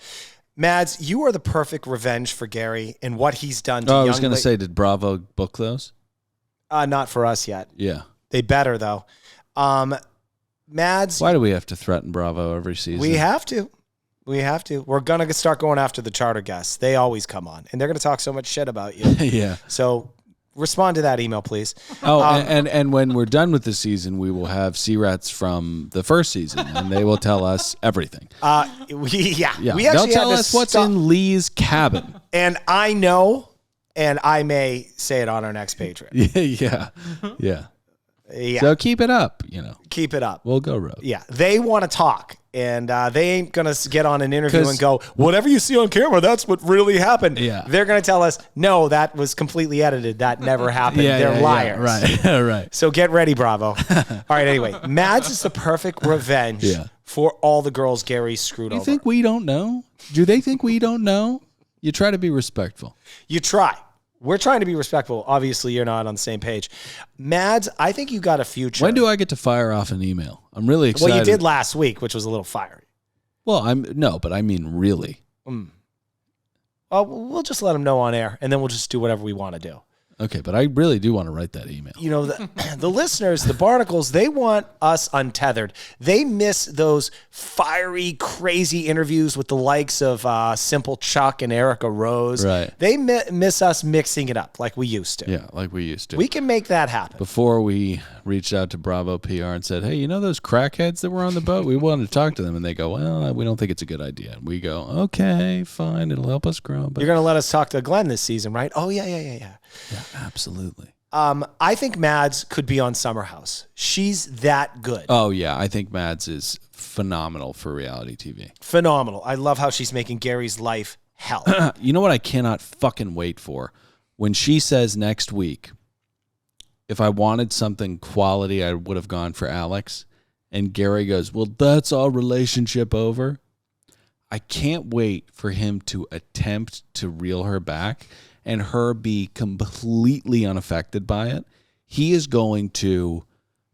Mads, you are the perfect revenge for Gary and what he's done to I was going to say, did Bravo book those? Not for us yet. Yeah. They better, though. Mads. Why do we have to threaten Bravo every season? We have to. We're going to start going after the charter guests. They always come on, and they're going to talk so much shit about you. Yeah. So respond to that email, please. Oh, and when we're done with the season, we will have Sea Rats from the first season, and they will tell us everything. We actually they'll tell us what's in Lee's cabin. And I know, and I may say it on our next Patreon. Yeah. So keep it up, Keep it up. We'll go rogue. Yeah. They want to talk, and they ain't going to get on an interview and go, whatever you see on camera, that's what really happened. Yeah. They're going to tell us, no, that was completely edited. That never happened. They're liars. Yeah, right. So get ready, Bravo. All right, anyway. Mads is the perfect revenge for all the girls Gary screwed over. You think we don't know? Do they think we don't know? You try to be respectful. You try. We're trying to be respectful. Obviously, you're not on the same page. Mads, I think you got a future. When do I get to fire off an email? I'm really excited. Well, you did last week, which was a little fiery. Well, but I mean really. Well, we'll just let them know on air, and then we'll just do whatever we want to do. Okay, but I really do want to write that email. The listeners, the Barnacles, they want us untethered. They miss those fiery, crazy interviews with the likes of Simple Chuck and Erica Rose. Right. They miss us mixing it up like we used to. Yeah, like we used to. We can make that happen. Before we reached out to Bravo PR and said, hey, those crackheads that were on the boat? We wanted to talk to them. And they go, well, we don't think it's a good idea. And we go, okay, fine. It'll help us grow. But you're going to let us talk to Glenn this season, right? Oh, yeah. Yeah, absolutely. I think Mads could be on Summer House. She's that good. Oh, yeah. I think Mads is phenomenal for reality TV. Phenomenal. I love how she's making Gary's life hell. You know what I cannot fucking wait for? When she says next week, if I wanted something quality, I would have gone for Alex. And Gary goes, well, that's our relationship over. I can't wait for him to attempt to reel her back and her be completely unaffected by it. He is going to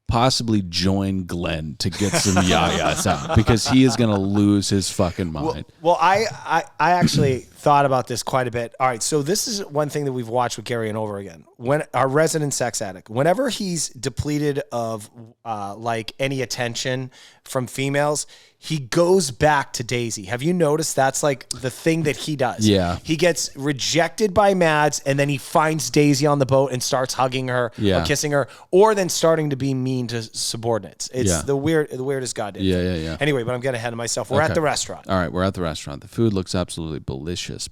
possibly join Glenn to get some yayas out because he is going to lose his fucking mind. Well, I actually thought about this quite a bit. All right, so this is one thing that we've watched with Gary and over again. When our resident sex addict, whenever he's depleted of like any attention from females, he goes back to Daisy. Have you noticed that's like the thing that he does? Yeah. He gets rejected by Mads, and then he finds Daisy on the boat and starts hugging her or kissing her, or then starting to be mean to subordinates. It's the weirdest goddamn thing. Yeah. Anyway, but I'm getting ahead of myself. We're at the restaurant. All right, we're at the restaurant. The food looks absolutely delicious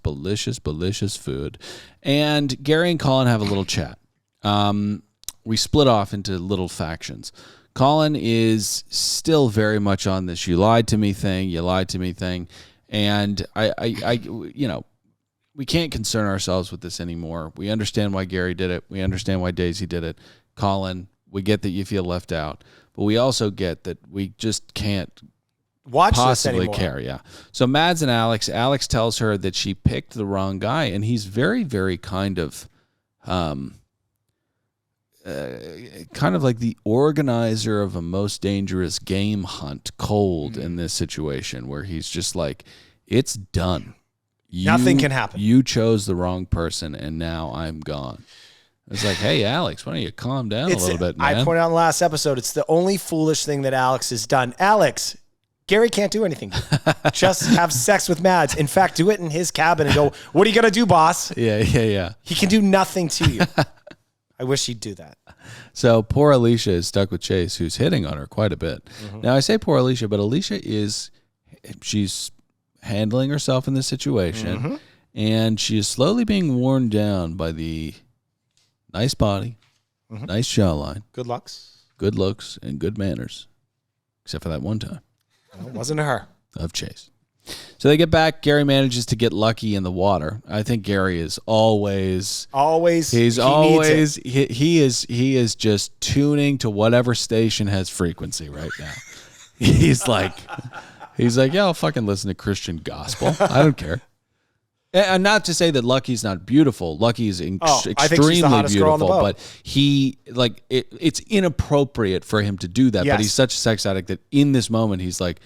food. And Gary and Colin have a little chat. We split off into little factions. Colin is still very much on this you lied to me thing, and I we can't concern ourselves with this anymore. We understand why Gary did it. We understand why Daisy did it. Colin, we get that you feel left out, but we also get that we just can't watch possibly this anymore. Care. Yeah. So Mads and Alex tells her that she picked the wrong guy, and he's very, very kind of like the organizer of a most dangerous game hunt cold in this situation, where he's just like, it's done. Nothing can happen. You chose the wrong person, and now I'm gone. It's like, hey, Alex, why don't you calm down a little bit, man? I pointed out in the last episode, it's the only foolish thing that Alex has done. Alex, Gary can't do anything. Just have sex with Mads. In fact, do it in his cabin and go, what are you going to do, boss? Yeah. He can do nothing to you. I wish he'd do that. So poor Alicia is stuck with Chase, who's hitting on her quite a bit. Mm-hmm. Now, I say poor Alicia, but Alicia she's handling herself in this situation, and she is slowly being worn down by the nice body, nice jawline, good looks, and good manners, except for that one time. It wasn't her. Of Chase. So they get back. Gary manages to get lucky in the water. I think Gary is always. He is just tuning to whatever station has frequency right now. He's like, yeah, I'll fucking listen to Christian gospel. I don't care. And not to say that Lucky's not beautiful. Lucky is extremely beautiful, but it's inappropriate for him to do that. Yes. But he's such a sex addict that in this moment he's like,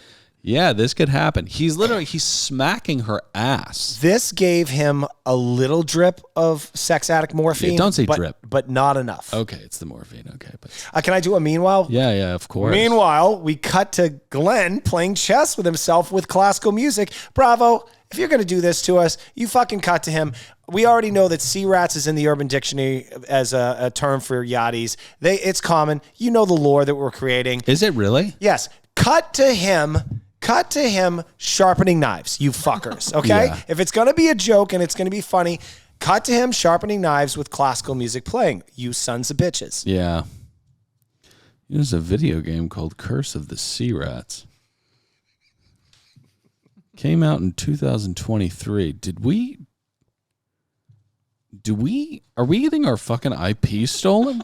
Yeah, this could happen. He's smacking her ass. This gave him a little drip of sex addict morphine. Yeah, don't say drip. But not enough. Okay, it's the morphine. Okay, but Can I do a meanwhile? yeah, of course. Meanwhile, we cut to Glenn playing chess with himself with classical music. Bravo. If you're going to do this to us, you fucking cut to him. We already know that C-rats is in the Urban Dictionary as a term for yachties. It's common. You know the lore that we're creating. Is it really? Yes. Cut to him sharpening knives, you fuckers, okay? Yeah. If it's going to be a joke and it's going to be funny, cut to him sharpening knives with classical music playing, you sons of bitches. Yeah. There's a video game called Curse of the Sea Rats. Came out in 2023. Are we getting our fucking IP stolen?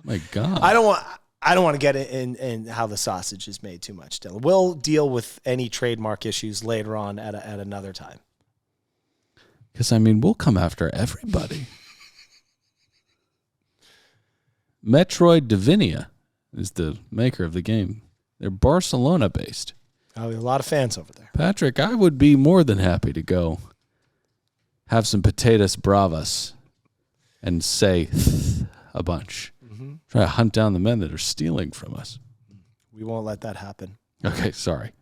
My God. I don't want to get in how the sausage is made too much, Dylan. We'll deal with any trademark issues later on at another time. Because, we'll come after everybody. Metroid Divinia is the maker of the game. They're Barcelona-based. Oh, a lot of fans over there. Patrick, I would be more than happy to go have some potatoes bravas and say a bunch. Mm-hmm. Try to hunt down the men that are stealing from us. We won't let that happen. Okay, sorry.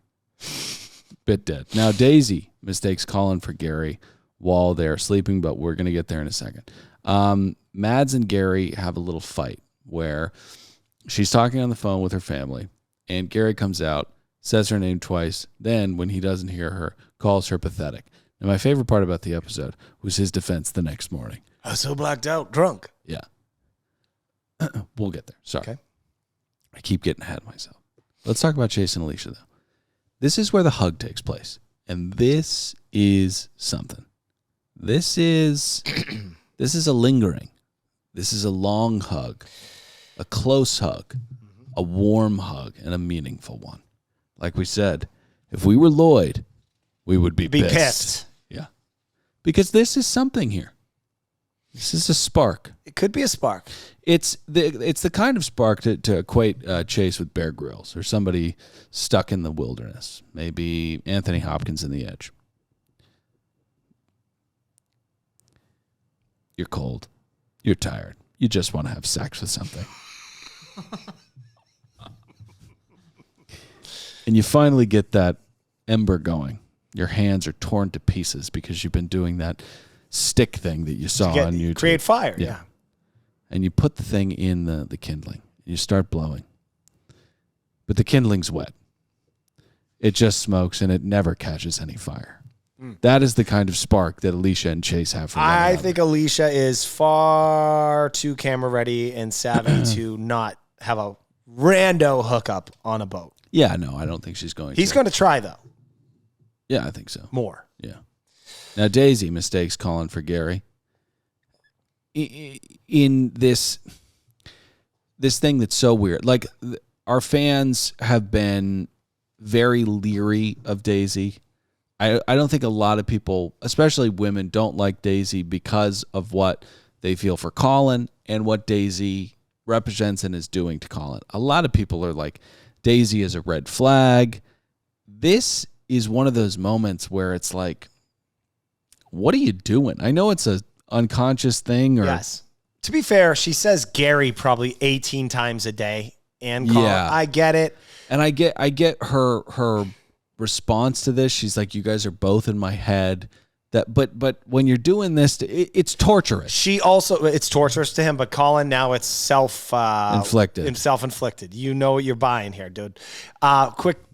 Bit dead. Now, Daisy mistakes Colin for Gary while they're sleeping, but we're going to get there in a second. Mads and Gary have a little fight where she's talking on the phone with her family, and Gary comes out, says her name twice, then, when he doesn't hear her, calls her pathetic. And my favorite part about the episode was his defense the next morning. I was so blacked out, drunk. Yeah. We'll get there. Sorry. Okay. I keep getting ahead of myself. Let's talk about Chase and Alicia, though. This is where the hug takes place. And this is something. This is a lingering. This is a long hug, a close hug, a warm hug, and a meaningful one. Like we said, if we were Lloyd, we would be pissed. Yeah. Because this is something here. This is a spark. It could be a spark. It's the kind of spark to equate Chase with Bear Grylls or somebody stuck in the wilderness. Maybe Anthony Hopkins in The Edge. You're cold. You're tired. You just want to have sex with something. And you finally get that ember going. Your hands are torn to pieces because you've been doing that stick thing that you saw on YouTube. Create fire, yeah. And you put the thing in the kindling. And you start blowing. But the kindling's wet. It just smokes and it never catches any fire. That is the kind of spark that Alicia and Chase have for one another. I think Alicia is far too camera ready and savvy to not have a rando hookup on a boat. Yeah, no, I don't think she's going to. He's going to try, though. Yeah, I think so. More. Yeah. Now, Daisy mistakes Colin for Gary. In this thing that's so weird. Like, our fans have been very leery of Daisy. I don't think a lot of people, especially women, don't like Daisy because of what they feel for Colin and what Daisy represents and is doing to Colin. A lot of people are like, Daisy is a red flag. This is one of those moments where it's like, what are you doing? I know it's a unconscious thing. Or yes. To be fair, she says Gary probably 18 times a day. And Colin, yeah. I get it. And I get her response to this. She's like, you guys are both in my head. But when you're doing this, it's torturous. She also, it's torturous to him, but Colin, now it's inflicted. Self-inflicted. You know what you're buying here, dude.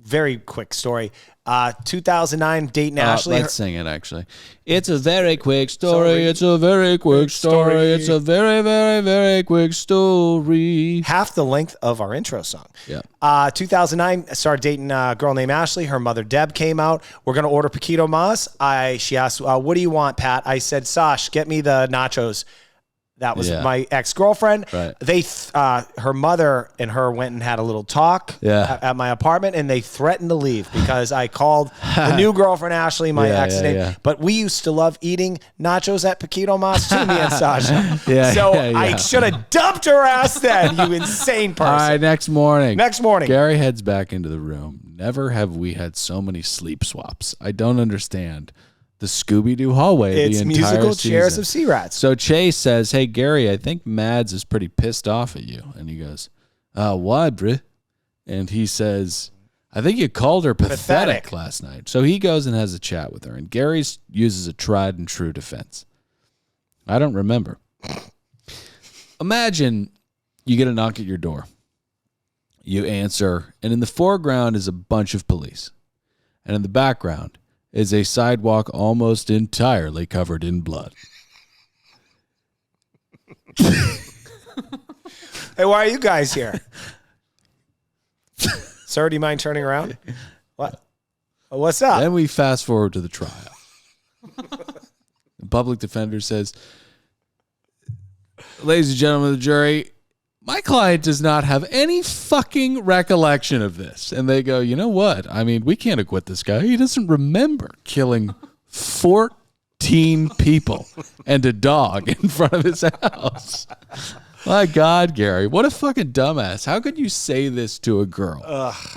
Very quick story. 2009, dating Ashley. Let's sing it, actually. It's a very quick story. It's a very quick story. It's a very, very, very quick story. Half the length of our intro song. Yeah. 2009, I started dating a girl named Ashley. Her mother, Deb, came out. We're going to order Poquito Mas. She asked, what do you want, Pat? I said, Sash, get me the nachos. That was Yeah. my ex-girlfriend. Right. Her mother and her went and had a little talk at my apartment, and they threatened to leave because I called the new girlfriend, Ashley, my ex's name. Yeah. But we used to love eating nachos at Poquito Mas too, me and Sasha. I should have dumped her ass then, you insane person. All right, next morning. Gary heads back into the room. Never have we had so many sleep swaps. I don't understand. The Scooby-Doo hallway. It's the entire musical season. chairs of sea rats. So Chase says, "Hey Gary, I think Mads is pretty pissed off at you." And he goes, "Why, bruh?" And he says, "I think you called her pathetic last night." So he goes and has a chat with her, and Gary uses a tried and true defense. I don't remember. Imagine you get a knock at your door. You answer, and in the foreground is a bunch of police, and in the background is a sidewalk almost entirely covered in blood. Hey, why are you guys here? Sir, do you mind turning around? What? What's up? Then we fast forward to the trial. The public defender says, "Ladies and gentlemen of the jury, my client does not have any fucking recollection of this." And they go, "You know what? I mean, we can't acquit this guy. He doesn't remember killing 14 people and a dog in front of his house." My God, Gary, what a fucking dumbass. How could you say this to a girl?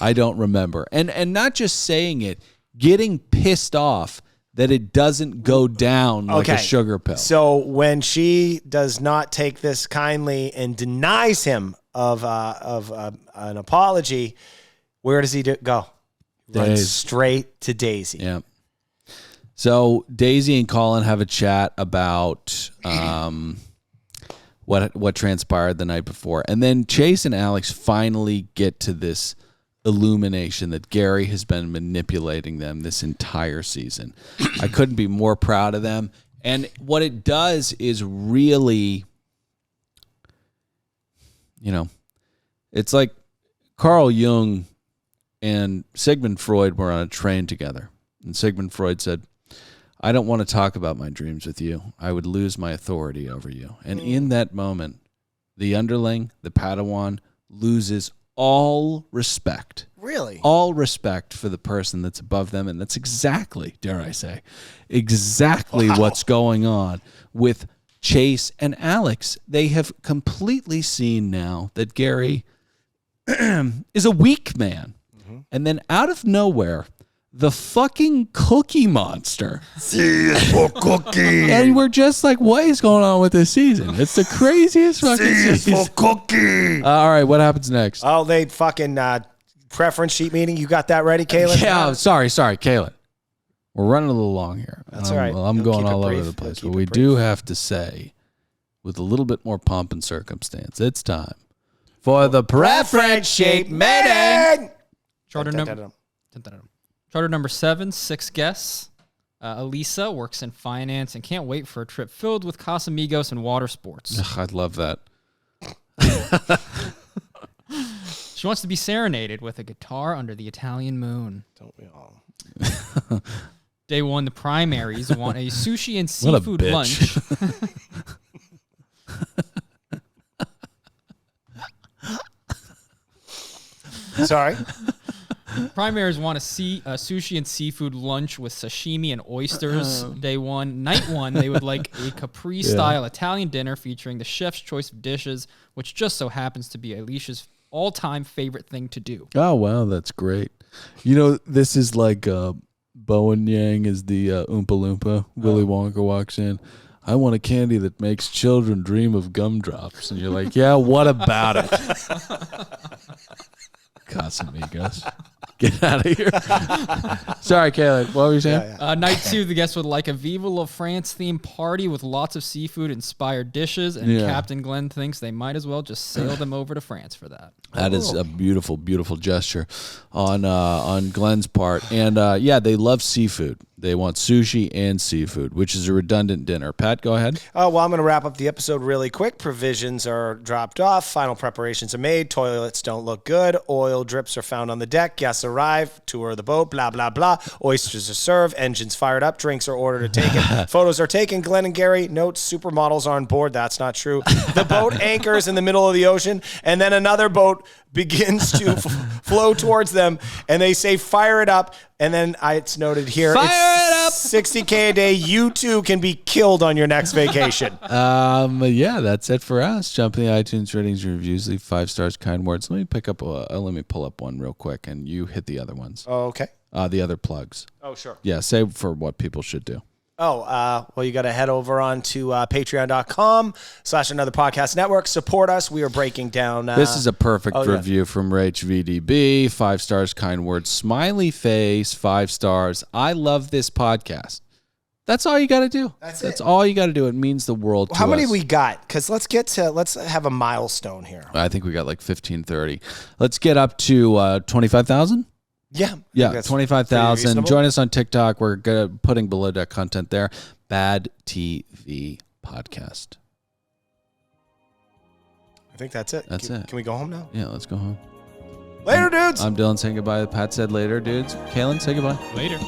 I don't remember. And not just saying it, getting pissed off that it doesn't go down like a sugar pill. So when she does not take this kindly and denies him of an apology, where does he go? Runs straight to Daisy. Yeah. So Daisy and Colin have a chat about what transpired the night before. And then Chase and Alex finally get to this illumination that Gary has been manipulating them this entire season. I couldn't be more proud of them. And what it does is really, it's like Carl Jung and Sigmund Freud were on a train together. And Sigmund Freud said, "I don't want to talk about my dreams with you. I would lose my authority over you." And in that moment, the underling, the Padawan, loses all respect. Really? All respect for the person that's above them. And that's exactly, dare I say, exactly what's going on with Chase and Alex. They have completely seen now that Gary is a weak man. Mm-hmm. And then out of nowhere, the fucking Cookie Monster. C is for cookie. And we're just like, what is going on with this season? It's the craziest fucking season. C is for cookie. All right, what happens next? Oh, they fucking preference sheet meeting. You got that ready, Kaylin? Yeah, sorry, Kaylin. We're running a little long here. That's all right. Well, I'm You'll going keep it all over brief. the place. You'll But keep we it do brief. have to say, with a little bit more pomp and circumstance, it's time for the preference sheet meeting. Charter number 7, 6 guests. Elisa works in finance and can't wait for a trip filled with Casamigos and water sports. Ugh, I'd love that. She wants to be serenaded with a guitar under the Italian moon. Don't we all? Day 1, the primaries want a sushi and What a seafood bitch. lunch. Sorry? Primaries want a sushi and seafood lunch with sashimi and oysters. Day 1. Night 1, they would like a Capri-style Italian dinner featuring the chef's choice of dishes, which just so happens to be Alicia's all-time favorite thing to do. Oh, wow, that's great. This is like Bo and Yang is the Oompa Loompa. Willy Wonka walks in. "I want a candy that makes children dream of gumdrops." And you're like, yeah, what about it? Casamigos. Get out of here. Sorry, Caleb. What were you saying? Night 2, the guests would like a Viva La France themed party with lots of seafood-inspired dishes, and Captain Glenn thinks they might as well just sail them over to France for that. That is a beautiful, beautiful gesture on Glenn's part. And, they love seafood. They want sushi and seafood, which is a redundant dinner. Pat, go ahead. Well, I'm going to wrap up the episode really quick. Provisions are dropped off. Final preparations are made. Toilets don't look good. Oil drips are found on the deck. Guests arrive. Tour of the boat. Blah, blah, blah. Oysters are served. Engines fired up. Drinks are ordered and taken. Photos are taken. Glenn and Gary notes supermodels are on board. That's not true. The boat anchors in the middle of the ocean, and then another boat begins to flow towards them, and they say, fire it up. And then it's noted here, Fire it up! 60K a day. You too can be killed on your next vacation. Yeah, that's it for us. Jump in the iTunes ratings and reviews. Leave 5 stars, kind words. Let me pull up one real quick, and you hit the other ones. Oh, okay. The other plugs. Oh, sure. Yeah, say for what people should do. Well, you got to head over on to patreon.com/another podcast network. Support us. We are breaking down. This is a perfect review from Rach VDB. 5 stars, kind words, smiley face, 5 stars. I love this podcast. That's all you got to do. That's all you got to do. It means the world to us. How many we got? Because let's have a milestone here. I think we got like 1530. Let's get up to 25,000. Yeah, 25,000. Join us on TikTok. We're putting below deck content there. Bad TV podcast. I think that's it. That's it. Can we go home now? Yeah, let's go home. Later, dudes. I'm Dylan saying goodbye. Pat said later, dudes. Kaylin, say goodbye. Later.